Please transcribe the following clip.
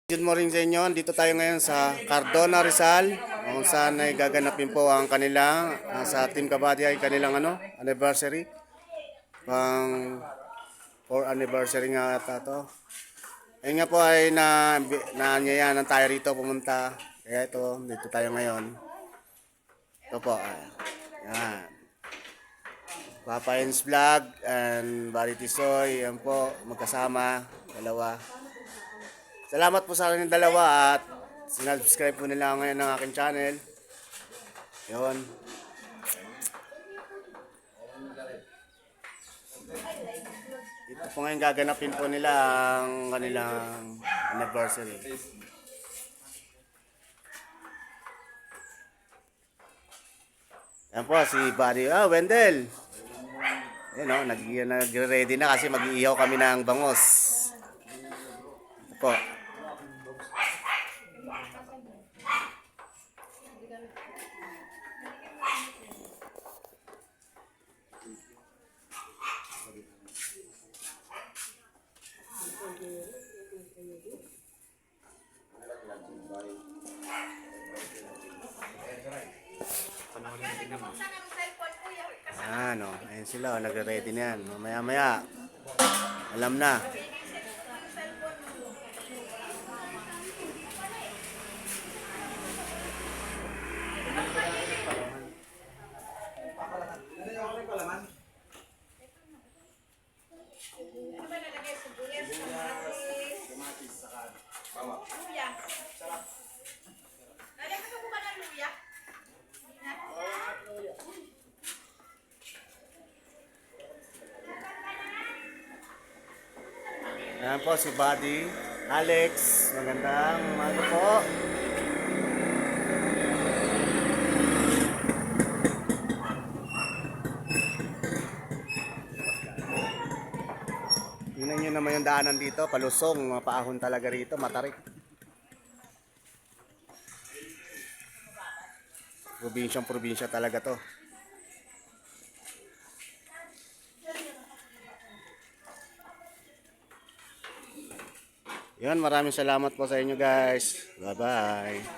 Good morning sa inyo. Dito tayo ngayon sa Cardona, Rizal, kung saan ay gaganapin po ang kanilang sa Team Kabady ay kanilang anniversary. Pang 4th anniversary nga ata to. Ayun nga po ay naanyayahan tayo rito pumunta. Kaya ito, dito tayo ngayon. Ito po. Yan. Papa Ins Vlog and Barry Tisoy. Yan po, magkasama. Dalawa. Salamat po sa akin yung dalawa at sinubscribe po nila ngayon ng aking channel. Yun. Ito po ngayon gaganapin po nila ang kanilang anniversary. Yan po si Buddy. Wendell. Yan o, nag-ready na kasi mag-iihaw kami ng bangos. Ito po. Ano, ayun sila, nagre-ready na yan. Maya-maya, alam na. Ayan po si Buddy, Alex, magandang umaga po. Tingnan nyo naman yung daanan dito, palusong, mapaahon talaga rito, matarik. Probinsya talaga to. Yan, maraming salamat po sa inyo guys. Bye-bye.